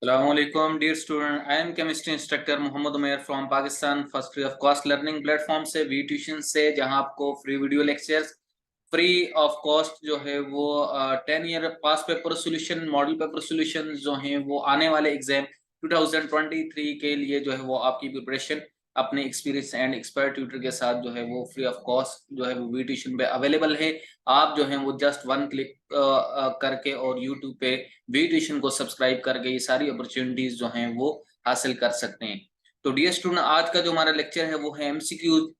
Assalamualaikum dear student, I am chemistry instructor Mohammad Umair from Pakistan first free of cost learning platform से V tuition से, जहां आपको free video lectures free of cost जो है वो 10 year past paper solution model paper solution जो हैं वो आने वाले एग्जाम 2023 के लिए जो है वो आपकी प्रिपरेशन अपने एक्सपीरियंस एंड एक्सपर्ट ट्यूटर के साथ जो है वो फ्री ऑफ कॉस्ट जो है वो वी ट्यूशन पे अवेलेबल है। आप जो है वो जस्ट वन क्लिक करके और यूट्यूब पे वी ट्यूशन को सब्सक्राइब करके ये सारी अपॉर्चुनिटीज जो हैं वो हासिल कर सकते हैं। तो डियर स्टूडेंट, आज का जो हमारा लेक्चर है वो है एमसीक्यूज,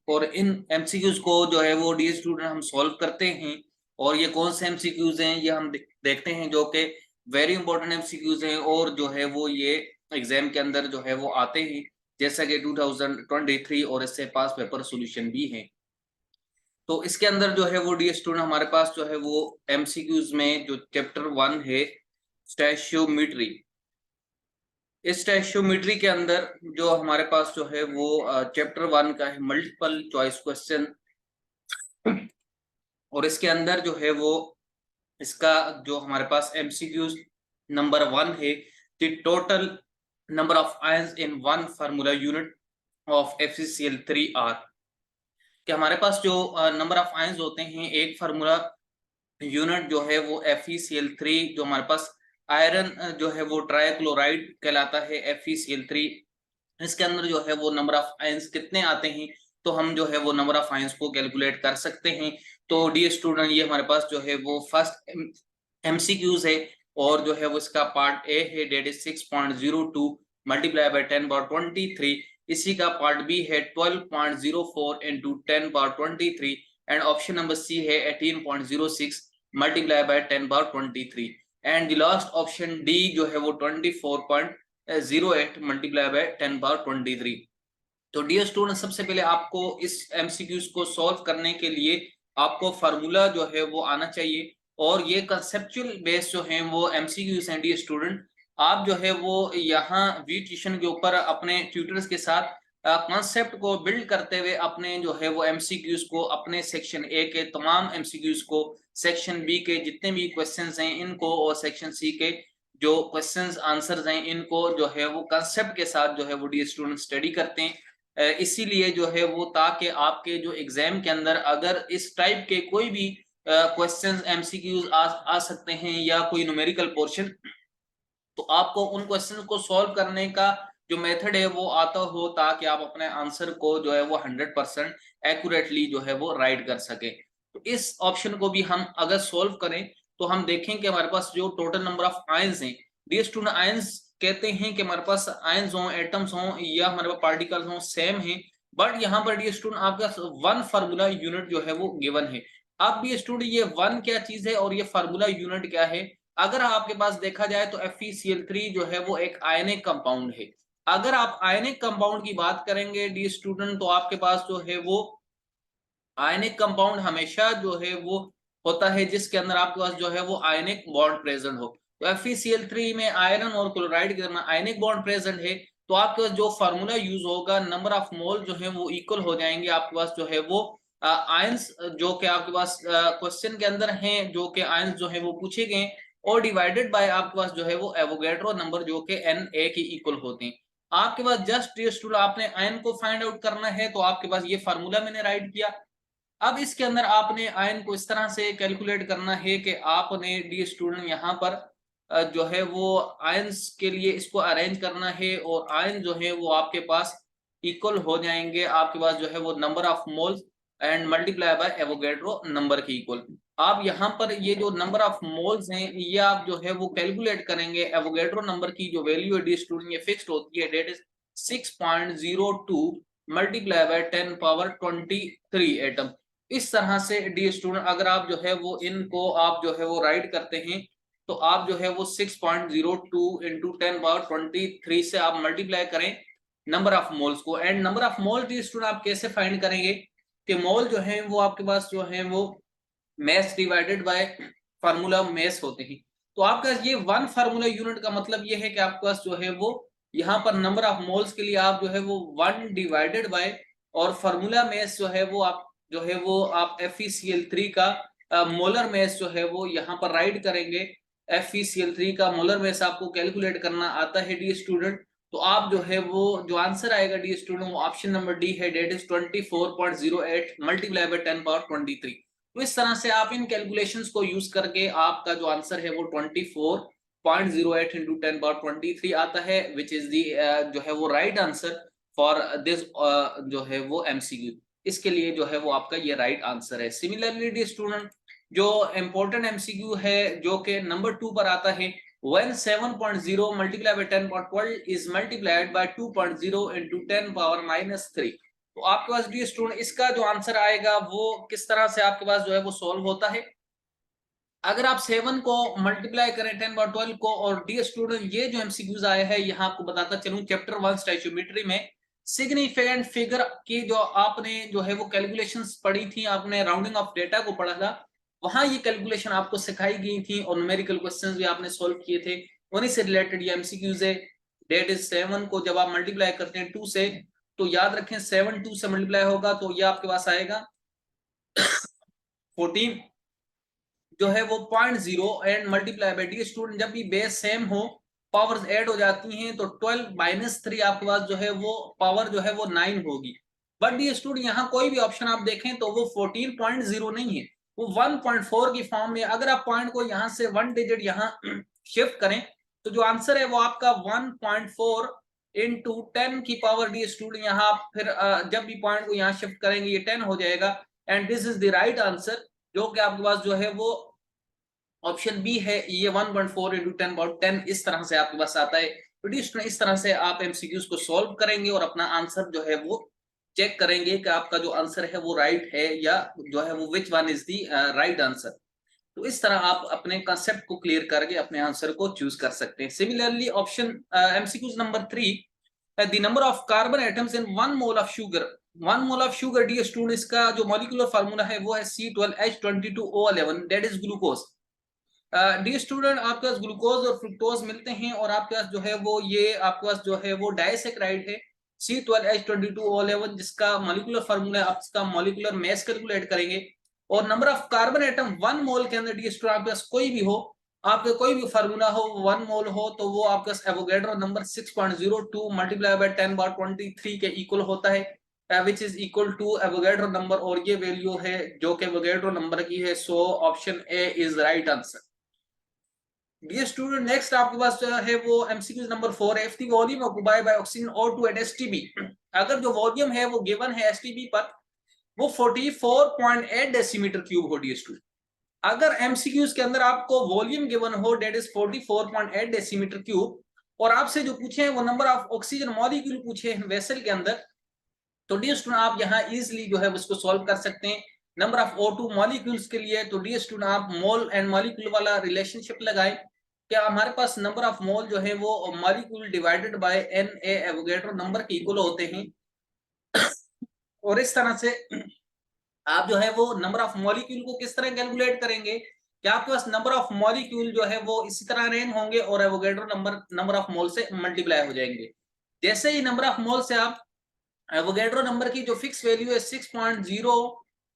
और इन एमसीक्यूज को जो है वो डियर स्टूडेंट हम सॉल्व करते हैं। और ये कौन से एमसीक्यूज हैं ये हम देखते हैं, जो कि वेरी इंपॉर्टेंट एमसीक्यूज हैं और जो है वो ये एग्जाम के अंदर जो है वो आते हैं, जैसा कि 2023 और इससे पास पेपर सोल्यूशन भी है। तो इसके अंदर जो है वो डियर स्टूडेंट हमारे पास जो है वो एमसीक्यूज में जो चैप्टर 1 है स्टैशियोमेट्री, इस स्टैशियोमेट्री के अंदर जो हमारे पास जो है वो चैप्टर 1 का है मल्टीपल चॉइस क्वेश्चन। और इसके अंदर जो है वो इसका जो हमारे पास एमसीक्यूज नंबर 1 है, the total number of ions in one formula unit of FeCl3 are, कि हमारे पास जो नंबर ऑफ आयंस होते हैं एक फार्मूला यूनिट जो है वो FeCl3, जो हमारे पास आयरन जो है वो ट्राइक्लोराइड कहलाता है FeCl3, इसके अंदर जो है वो नंबर ऑफ आयंस कितने आते हैं, तो हम जो है वो नंबर ऑफ आयंस को कैलकुलेट कर सकते हैं। तो डियर स्टूडेंट, ये हमारे पास जो है वो फर्स्ट एमसीक्यूज है, और जो है वो इसका पार्ट ए है, that is 6.02 multiply by 10 power 23। इसी का पार्ट बी है 12.04 into 10 power 23, and option number C है 18.06 multiply by 10 power 23, and the last option D जो है वो 24.08 मल्टीप्लाई बाय 10 पावर 23। तो डियर स्टूडेंट, सबसे पहले आपको इस एमसीक्यूज को सॉल्व करने के लिए आपको फार्मूला जो है वो आना चाहिए, और ये कंसेप्चुअल बेस जो है वो एमसीक्यूज हैं। डियर स्टूडेंट, आप जो है वो यहाँ वी ट्यूशन के ऊपर अपने ट्यूटर्स के साथ कॉन्सेप्ट को बिल्ड करते हुए अपने जो है वो एमसीक्यूज को, अपने सेक्शन ए के तमाम एमसीक्यूज को, सेक्शन बी के जितने भी क्वेश्चंस हैं इनको, और सेक्शन सी के जो क्वेश्चंस आंसर्स हैं इनको जो है वो कंसेप्ट के साथ जो है वो डियर स्टूडेंट स्टडी करते हैं। इसीलिए जो है वो, ताकि आपके जो एग्जाम के अंदर अगर इस टाइप के कोई भी क्वेश्चंस एमसीक्यूज आ सकते हैं या कोई न्यूमेरिकल पोर्शन, तो आपको उन क्वेश्चन को सॉल्व करने का जो मेथड है वो आता हो, ताकि आप अपने आंसर को जो है वो 100% एक्यूरेटली जो है वो राइट कर सके। तो इस ऑप्शन को भी हम अगर सॉल्व करें तो हम देखें कि हमारे पास जो टोटल नंबर ऑफ आयंस हैं, डियर स्टूडेंट, आयंस कहते हैं कि हमारे पास आयंस हों, एटम्स हों या हमारे पास पार्टिकल्स हों, सेम है। बट यहाँ पर डियर स्टूडेंट आपका वन फार्मूला यूनिट जो है वो गिवन है। अब डियर स्टूडेंट, ये वन क्या चीज है और ये फार्मूला यूनिट क्या है? अगर आपके पास देखा जाए तो FeCl3 जो है वो एक आयनिक कंपाउंड है। अगर आप आयनिक कंपाउंड की बात करेंगे डियर स्टूडेंट, तो आपके पास जो है वो आयनिक कंपाउंड हमेशा जो है वो होता है जिसके अंदर आपके पास जो है वो आयनिक बॉन्ड प्रेजेंट हो। तो FeCl3 में आयरन और क्लोराइड के दरमियान आयनिक बॉन्ड प्रेजेंट है, तो आपके पास जो फार्मूला यूज होगा, नंबर ऑफ मोल जो है वो इक्वल हो जाएंगे। आपके पास जो है वो आयंस जो कि आपके पास क्वेश्चन के अंदर हैं, जो कि आयंस जो है वो पूछे गए, और डिवाइडेड बाय आपके पास जो है वो एवोगैड्रो नंबर जो कि Na के इक्वल होते हैं। आपके पास जस्ट ये स्टूडेंट आपने आयन को फाइंड आउट करना है, तो आपके पास ये फार्मूला मैंने राइट किया। अब इसके अंदर आपने आयन को इस तरह से कैलकुलेट करना है कि आपने डी स्टूडेंट यहाँ पर जो है वो आयंस के लिए इसको अरेंज करना है, और आयन जो है वो आपके पास इक्वल हो जाएंगे आपके पास जो है वो number of moles and multiply by Avogadro number के इक्वल। आप यहाँ पर ये जो नंबर ऑफ मोल्स हैं ये आप जो है वो कैलकुलेट करेंगे। एवोगैड्रो नंबर की जो वैल्यू है डी स्टूडेंट ये फिक्स्ड होती है, that is 6.02 multiply by 10 power 23 atom. इस तरह से डी स्टूडेंट अगर आप जो है वो इनको आप जो है वो राइट करते हैं, तो आप जो है वो 6.02 इंटू 10 पावर 23 से आप मल्टीप्लाई करें नंबर ऑफ मोल्स को। And number of mole dear student आप कैसे फाइंड करेंगे कि मोल जो है वो आपके पास जो है वो mass divided by formula mass होते हैं। तो आपका ये वन फार्मूला यूनिट का मतलब ये है कि आपके पास जो है वो यहाँ पर नंबर ऑफ मोल्स के लिए आप जो है वो 1 डिवाइडेड बाय, और फार्मूला मैस जो है वो आप जो है वो आप FeCl3 का मोलर मैस जो है वो यहाँ पर राइट करेंगे। FeCl3 का मोलर मास आपको कैलकुलेट करना आता है डियर स्टूडेंट, तो आप जो है वो जो आंसर आएगा डियर स्टूडेंट वो ऑप्शन नंबर डी है, that is 24.08 multiply by 10 power 23। तो इस तरह से आप इन कैलकुलेशंस को यूज करके आपका जो आंसर है वो 24.08 इंटू 10 पावर 23 आता है, विच इज दी जो है वो राइट आंसर फॉर दिस जो है वो MCQ। इसके लिए जो है वो आपका ये राइट आंसर है। सिमिलरली डियर स्टूडेंट जो इंपॉर्टेंट MCQ है जो कि नंबर 2 पर आता है, when 7.0 multiplied by 10.12 is multiplied by 2.0 into 10 power minus 3। तो आपके पास डियर स्टूडेंट इसका जो आंसर आएगा वो किस तरह से आपके पास जो है वो सॉल्व होता है। अगर आप 7 को मल्टीप्लाई करें 10/12 को, और डियर स्टूडेंट ये जो MCQs आया है यहाँ आपको बताता चलूं चैप्टर 1 स्टैच्योमेट्री में सिग्निफिकेंट फिगर की जो आपने जो है वो कैलकुलेशंस पढ़ी थी, आपने राउंडिंग ऑफ डेटा को पढ़ा था, वहां ये कैलकुलेशन आपको सिखाई गई थी और न्यूमेरिकल क्वेश्चंस भी आपने सॉल्व किए थे, उन्हीं से रिलेटेड ये MCQs है। डेट इज 7 को जब आप मल्टीप्लाई करते हैं 2 से, तो याद रखें 7 2 से मल्टीप्लाई होगा तो ये आपके पास आएगा 14 जो है वो 0.0 and multiply by dear student जब भी बेस सेम हो पावर्स ऐड हो जाती हैं तो 12 माइनस 3 आपके पास जो है वो पावर जो है वो 9 होगी। बट डी स्टूडेंट यहाँ कोई भी ऑप्शन आप देखें तो वो 14.0 नहीं है, वो 1.4 की फॉर्म में। अगर आप पॉइंट को यहाँ से 1 डिजिट यहाँ शिफ्ट करें तो जो आंसर है वो आपका 1.4 इंटू 10 की पावर डी स्टूडेंट, यहाँ आप फिर जब भी पॉइंट को यहाँ शिफ्ट करेंगे ये 10 हो जाएगा and this is the right answer, जो कि आपके पास जो है वो ऑप्शन बी है, ये 1.4 इंटू 10 पावर 10 इस तरह से आपके पास आता है। तो इस तरह से आप MCQs को सॉल्व करेंगे और अपना आंसर जो है वो चेक करेंगे कि आपका जो आंसर है वो राइट है या जो है वो which one is the right answer. तो इस तरह आप अपने कंसेप्ट को क्लियर करके अपने आंसर को चूज कर सकते हैं। Similarly option MCQs number 3, the number of carbon atoms in 1 mole of sugar. 1 mole of sugar dear student इसका जो मॉलिक्यूलर फार्मूला है वो है C12H22O11, that is glucose. Dear student आपके पास ग्लूकोज और फ्रुक्टोज मिलते हैं और आपके पास जो है वो ये आपके पास जो है वो डाइसैकेराइड है C12H22O11, जिसका मॉलिक्यूलर फार्मूला है, आप इसका मॉलिक्यूलर मास कैलकुलेट करेंगे और नंबर ऑफ कार्बन एटम 1 मोल के अंदर डी स्टूडेंट आपके पास कोई भी हो, आपके कोई भी फार्मूला हो 1 मोल हो तो वो आपके पास Avogadro number 6.02 multiply by 10 power 23 के इक्वल होता है, which is equal to Avogadro number, और ये वैल्यू है जो कि एवोगैड्रो नंबर की है। So option A is right answer. Dear student next आपके पास जो है वो MCQ नंबर 4 है, if the volume occupied by oxygen O2 at STB, अगर जो वॉल्यूम है वो गिवन है STB पर वो 44.8 डेसीमीटर क्यूब हो। डियर स्टूडेंट अगर MCQs के अंदर आपको वॉल्यूम गिवन हो डेट इज 44.8 डेसीमीटर क्यूब और आपसे जो पूछे हैं वो नंबर ऑफ ऑक्सीजन मॉलिक्यूल पूछे हैं वेसल के अंदर, तो डियर स्टूडेंट आप यहाँ इजिली जो है उसको सॉल्व कर सकते हैं। नंबर ऑफ O2 मॉलिक्यूल्स के लिए तो डियर स्टूडेंट आप मोल एंड मॉलिक्यूल वाला रिलेशनशिप लगाएं, क्या हमारे पास नंबर ऑफ मोल जो है वो molecule divided by Na Avogadro number के इक्वल होते हैं और इस तरह से आप जो है वो नंबर ऑफ मॉलिक्यूल को किस तरह कैलकुलेट करेंगे कि आपके पास नंबर ऑफ मॉलिक्यूल जो है वो इसी तरह रेंज होंगे और एवोगैड्रो नंबर ऑफ मोल से मल्टीप्लाई हो जाएंगे। जैसे ही नंबर ऑफ मोल से आप एवोगैड्रो नंबर की जो फिक्स वैल्यू है 6.0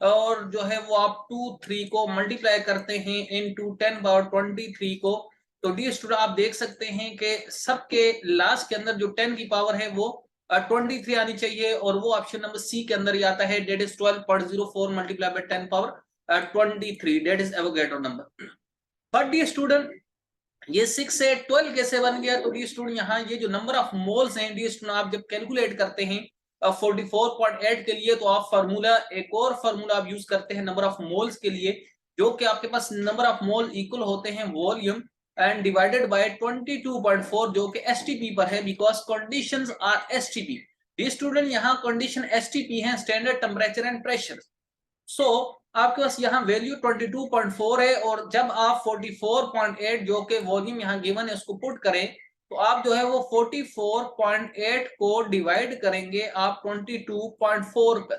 और जो है वो आप 2 3 को मल्टीप्लाई करते हैं इनटू 10 पावर 23 को, तो डी स्टूडेंट आप देख सकते हैं कि सबके लास्ट के अंदर जो 10 की पावर है वो 23 आनी चाहिए और वो ऑप्शन नंबर सी के अंदर ही आता है, that is 12.04 multiply by 10 power 23, that is Avogadro number. But dear student ये 6 से 12 कैसे बन गया, तो डी स्टूडेंट यहाँ ये जो नंबर ऑफ मोल्स हैं डी स्टूडेंट आप जब कैलकुलेट करते हैं 44.8 के लिए तो आप फार्मूला एक और फार्मूला आप यूज करते हैं नंबर ऑफ मोल्स के लिए, जो कि आपके पास नंबर ऑफ मोल इक्वल होते हैं वॉल्यूम एंड डिवाइडेड बाय 22.4 जो कि STP पर है, because conditions are STP। Dear student यहाँ कंडीशन STP है, standard temperature and pressure. So आपके पास यहाँ वैल्यू 22.4 है और जब आप 44.8 जो कि वॉल्यूम यहाँ गिवन है उसको पुट करें तो आप जो है वो 44.8 को डिवाइड करेंगे आप 22.4 पर।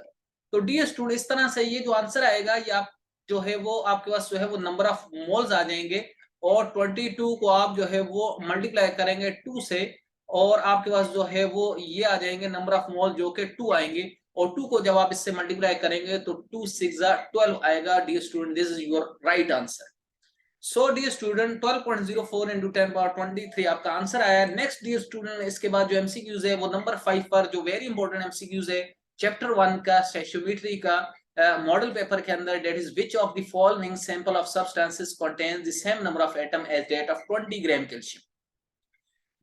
तो डी स्टूडेंट इस तरह से ये जो आंसर आएगा ये आप जो है वो आपके पास जो है वो नंबर ऑफ मोल्स आ जाएंगे और 22 को आप जो है वो मल्टीप्लाई करेंगे 2 से और आपके पास जो है वो ये आ जाएंगे नंबर ऑफ मोल जो कि 2 आएंगे और 2 को जब आप इससे मल्टीप्लाई करेंगे तो 2 6 12 आएगा। Dear student this is your right answer. So dear student 12.04 into 10 power 23 आपका आंसर आया। नेक्स्ट डियर स्टूडेंट, इसके बाद जो एमसीक्यूज है वो नंबर 5 पर जो वेरी इंपॉर्टेंट एमसीक्यूज है चैप्टर 1 का स्टोइचियोमेट्री का मॉडल पेपर के अंदर, that is which of the following sample of substances contains the same number of atom as that of 20 gram calcium.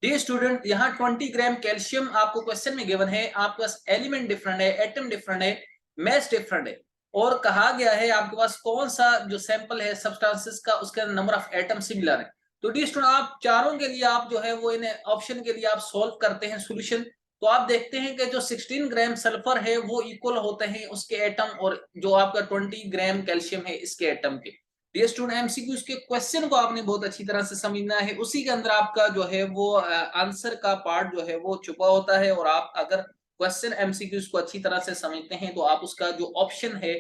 Dear student, यहाँ 20 ग्राम कैल्शियम आपको question में given है, आपके पास एलिमेंट डिफरेंट है, एटम डिफरेंट है, मैस डिफरेंट है, और कहा गया है आपके पास कौन सा जो सैंपल है सब्सटेंसेस का उसके नंबर ऑफ एटम सिमिलर है। तो डियर स्टूडेंट, आप चारों के लिए आप जो है वो इन ऑप्शन के लिए आप सॉल्व करते हैं सॉल्यूशन, तो आप देखते हैं कि जो 16 ग्राम सल्फर है वो इक्वल होते हैं उसके एटम, और जो आपका 20 ग्राम कैल्शियम है इसके एटम के। डियर स्टूडेंट, एमसीक्यूज के क्वेश्चन को आपने बहुत अच्छी तरह से समझना है, उसी के अंदर आपका जो है वो आंसर का पार्ट जो है वो छुपा होता है, और आप अगर क्वेश्चन एमसीक्यूज को अच्छी तरह से समझते हैं तो आप उसका जो ऑप्शन है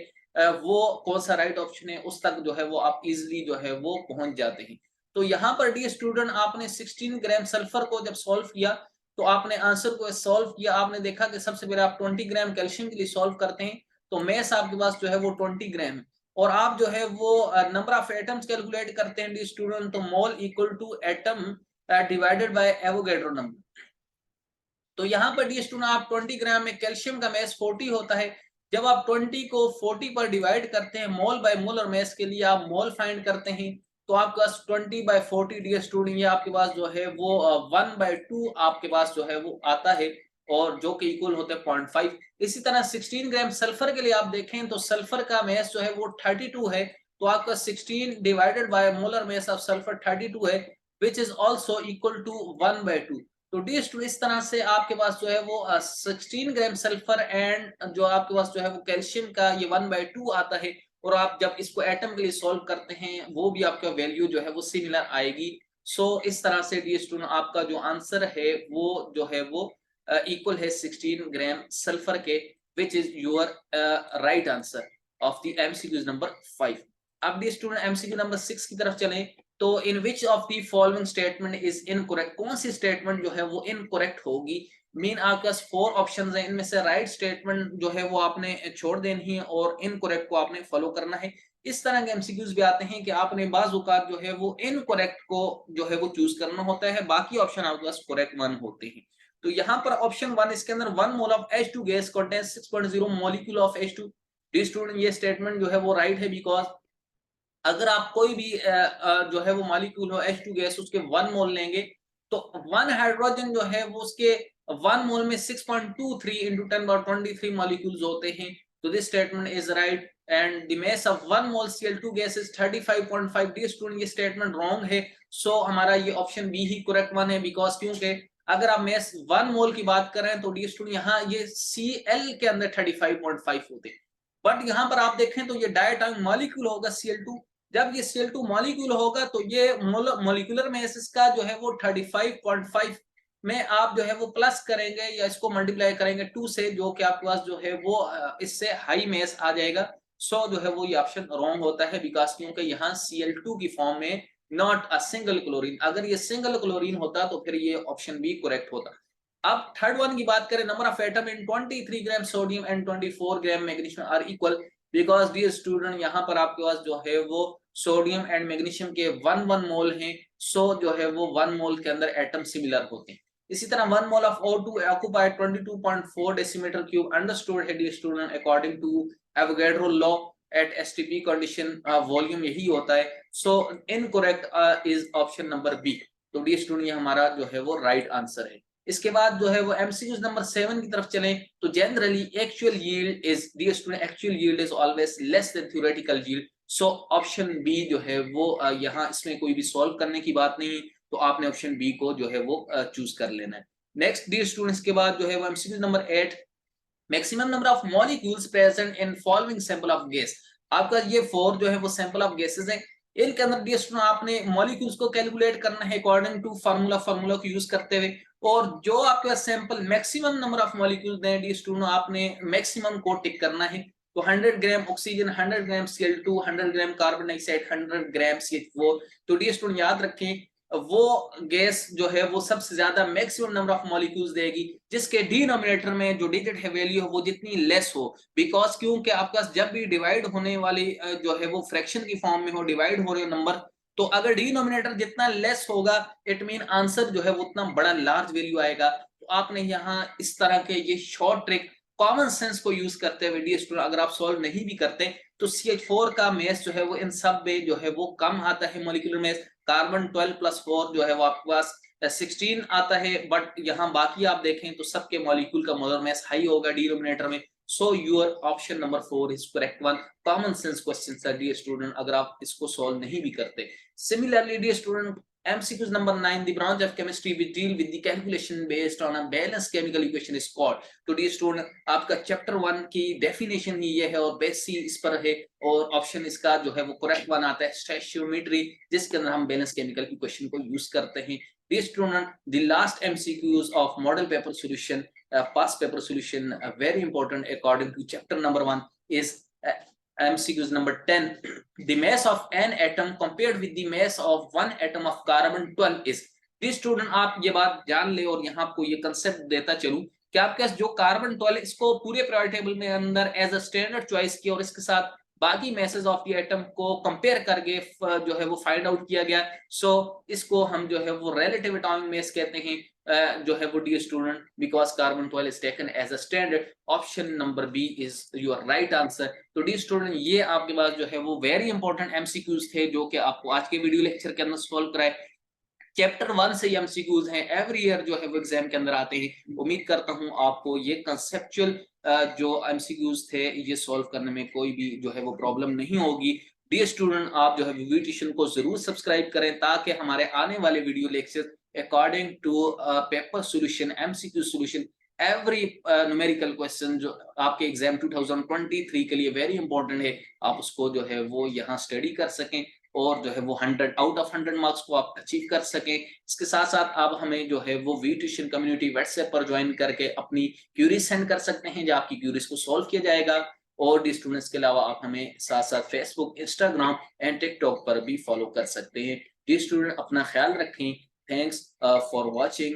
वो कौन सा राइट ऑप्शन है उस तक जो है वो आप इजिली जो है वो पहुंच जाते हैं। तो यहाँ पर डियर स्टूडेंट, आपने 16 ग्राम सल्फर को जब सॉल्व किया तो आपने आंसर को सॉल्व किया, आपने देखा कि सबसे पहले आप 20 ग्राम कैल्शियम के लिए सॉल्व करते हैं तो मैस आपके पास जो है वो 20 ग्राम है, और आप जो है वो नंबर ऑफ एटम्स कैलकुलेट करते हैं स्टूडेंट, तो mole equal to atom divided by Avogadro number. तो यहाँ पर डी स्टूडेंट आप 20 ग्राम में कैल्शियम का मैस 40 होता है, जब आप 20 को 40 पर डिवाइड करते हैं मोल बाय मोल और मैस के लिए आप मोल फाइंड करते हैं, तो आपके पास 20/40 डी स्टूडेंट ये आपके पास जो है वो 1/2 आपके पास जो है वो आता है, और जो कि इक्वल होते हैं 0.5। इसी तरह 16 ग्राम सल्फर के लिए आप देखें तो सल्फर का मैस जो है वो 32 है, तो आपका 16 divided by molar mass of sulphur 32 है, which is also equal to 1/2। तो डी स्टूडेंट इस तरह से आपके पास जो है वो 16 ग्राम सल्फर एंड जो आपके पास जो है वो कैल्शियम का ये 1/2 आता है, और आप जब इसको एटम के लिए सॉल्व करते हैं वो भी आपका वैल्यू जो है वो सिमिलर आएगी। सो इस तरह से डी स्टूडेंट आपका जो आंसर है वो जो है वो इक्वल है 16 ग्राम सल्फर के, which is your right answer of the MCQs number 5। अब डी स्टूडेंट एमसीक्यू नंबर 6 की तरफ चलें, तो in which of the following statement is incorrect, कौन सी स्टेटमेंट जो है वो इनकरेक्ट होगी। मीन आपके पास 4 ऑप्शंस हैं, इनमें से राइट स्टेटमेंट जो है वो आपने छोड़ देनी है और इनकरेक्ट को आपने फॉलो करना है। इस तरह के एमसीक्यूज भी आते हैं कि आपने बाज़ औक़ात जो है वो इनकरेक्ट को जो है वो चूज करना होता है, बाकी ऑप्शन आपके पास करेक्ट वन होते हैं। तो यहाँ पर ऑप्शन 1 इसके अंदर 1 mole of H2 gas contains 6.0 molecule of H2। Student ये स्टेटमेंट जो है वो राइट है, बिकॉज अगर आप कोई भी जो है वो मॉलिक्यूल हो H2 गैस उसके 1 मोल लेंगे तो 1 हाइड्रोजन जो है वो उसके 1 मोल में 6.23 into 10^23 मॉलिक्यूल्स होते हैं। तो this statement is right, and the mass of 1 mole Cl2 gas is 35.5। D student ये स्टेटमेंट रॉन्ग है, सो हमारा ये ऑप्शन बी ही करेक्ट वन है, बिकॉज क्योंकि अगर आप मास 1 मोल की बात कर रहे हैं तो डी स्टूडेंट यहाँ ये Cl के अंदर 35.5 होते हैं, बट यहाँ पर आप देखें तो ये डायटोमिक मॉलिक्यूल होगा Cl2, जब ये Cl2 मॉलिक्यूल होगा तो ये मॉलिक्यूलर मास इसका जो है वो 35.5 में आप जो है वो प्लस करेंगे या इसको मल्टीप्लाई करेंगे 2 से, जो कि आपके पास जो है वो इससे हाई मास आ जाएगा। सो जो है वो ये ऑप्शन रॉन्ग होता है, बिकॉज क्योंकि यहाँ Cl2 की फॉर्म में नॉट अ सिंगल क्लोरीन, अगर ये सिंगल क्लोरीन होता तो फिर ये ऑप्शन बी करेक्ट होता। अब थर्ड वन की बात करें, number of atom in 23 gram sodium and 24 gram magnesium are equal, because dear student यहाँ पर आपके पास जो है वो सोडियम एंड मैग्नीशियम के 1 मोल हैं, सो जो है वो 1 मोल के अंदर एटम सिमिलर होते हैं। इसी तरह 1 mole of O2 occupy 22.4 decimetre cube understood है dear student according to Avogadro law at STP condition, volume यही होता है। So incorrect is option number B. तो डियर स्टूडेंट ये हमारा जो है वो राइट आंसर है। इसके बाद जो है वो एमसीक्यूज नंबर 7 की तरफ चलें, तो generally actual yield is dear student actual yield is always less than theoretical yield. So option B जो है वो यहाँ इसमें कोई भी सॉल्व करने की बात नहीं, तो आपने ऑप्शन बी को जो है वो चूज कर लेना है। नेक्स्ट डियर स्टूडेंट्स के बाद जो है वो MCQ number 8, maximum number of molecules present in following sample of gas. आपका ये 4 जो है वो सैंपल ऑफ गैसेस हैं, इनके अंदर डियर स्टूडेंट आपने मॉलिक्यूल्स को कैलकुलेट करना है अकॉर्डिंग टू फार्मूला को यूज करते हुए, और जो आपके पास sample maximum number of molecules दें डियर स्टूडेंट आपने मैक्सिमम को टिक करना है। तो 100 gram oxygen, 100 gram Cl2, 100 gram carbon dioxide, 100 gram CH4। तो डियर स्टूडेंट याद रखें वो गैस जो है वो सबसे ज्यादा मैक्सिमम नंबर ऑफ मॉलिक्यूल्स देगी जिसके डिनोमिनेटर में जो डिजिट है वैल्यू हो वो जितनी लेस हो, बिकॉज क्योंकि आपका जब भी डिवाइड होने वाली जो है वो फ्रैक्शन की फॉर्म में हो, डिवाइड हो रहे हो नंबर, तो अगर डिनोमिनेटर जितना लेस होगा इट मीन आंसर जो है वो उतना बड़ा लार्ज वैल्यू आएगा। तो आपने यहाँ इस तरह के ये शॉर्ट ट्रिक कॉमन सेंस को यूज करते हुए डियर स्टूडेंट अगर आप सॉल्व नहीं भी करते तो CH4 का मेस जो है वो इन सब में जो है वो कम आता है मॉलिक्यूलर मेस। कार्बन 12+4 जो है वो आपके पास 16 आता है, बट यहाँ बाकी आप देखें तो सबके मॉलिक्यूल का मोलर मास हाई होगा डिनोमिनेटर में। So your option number 4 is correct one. Common sense question है डियर स्टूडेंट अगर आप इसको सॉल्व नहीं भी करते। Similarly dear student MCQs number 9, the branch of chemistry which deal with the calculation based on a balanced chemical equation is called। तो dear student आपका chapter 1 की डेफिनेशन ही ये है और बेस ही इस पर है और ऑप्शन इसका जो है वो करेक्ट वन आता है स्टोइचियोमेट्री, जिसके अंदर हम बैलेंस केमिकल इक्वेशन को यूज करते हैं। Dear student, the last MCQs of model paper solution, past paper solution, very important according to chapter number 1 is MCQs number 10. The mass of an atom compared with the mass of one atom of carbon 12 is। Dear student, आप ये बात जान ले और यहाँ आपको ये concept देता चलूं कि आपके जो कार्बन 12 इसको पूरे पीरियोडिक टेबल में अंदर एज अ स्टैंडर्ड चॉइस किया और इसके साथ बाकी मैसेज ऑफ द एटम को कंपेयर करके जो है वो फाइंड आउट किया गया। सो इसको हम जो है वो रिलेटिव एटॉमिक मास कहते हैं जो है वो dear student because carbon 12 is taken as a standard. Option number B is your right answer. तो डियर स्टूडेंट ये आपके पास जो है वो वेरी इंपॉर्टेंट MCQs थे जो कि आपको आज के वीडियो लेक्चर के अंदर सॉल्व कराए। चैप्टर 1 से ये MCQs हैं, एवरी ईयर जो है वो एग्जाम के अंदर आते हैं। उम्मीद करता हूं आपको ये कंसेप्चुअल जो MCQs थे ये सॉल्व करने में कोई भी जो है वो प्रॉब्लम नहीं होगी। डियर स्टूडेंट आप जो है वीडियो ट्यूशन को जरूर सब्सक्राइब करें ताकि हमारे आने वाले video lecture according to paper solution MCQ solution every numerical question जो आपके एग्जाम 2023 के लिए वेरी इंपॉर्टेंट है आप उसको जो है वो यहाँ स्टडी कर सकें और जो है वो 100 आउट ऑफ 100 मार्क्स को आप अचीव कर सकें। इसके साथ साथ आप हमें जो है वो वी ट्यूशन कम्युनिटी व्हाट्सएप पर ज्वाइन करके अपनी क्यूरीज सेंड कर सकते हैं जहाँ आपकी क्यूरीज को सॉल्व किया जाएगा। और डी स्टूडेंट्स के अलावा आप हमें साथ साथ फेसबुक, इंस्टाग्राम एंड टिकटॉक पर भी फॉलो कर सकते हैं। डी स्टूडेंट अपना ख्याल रखें। Thanks for watching.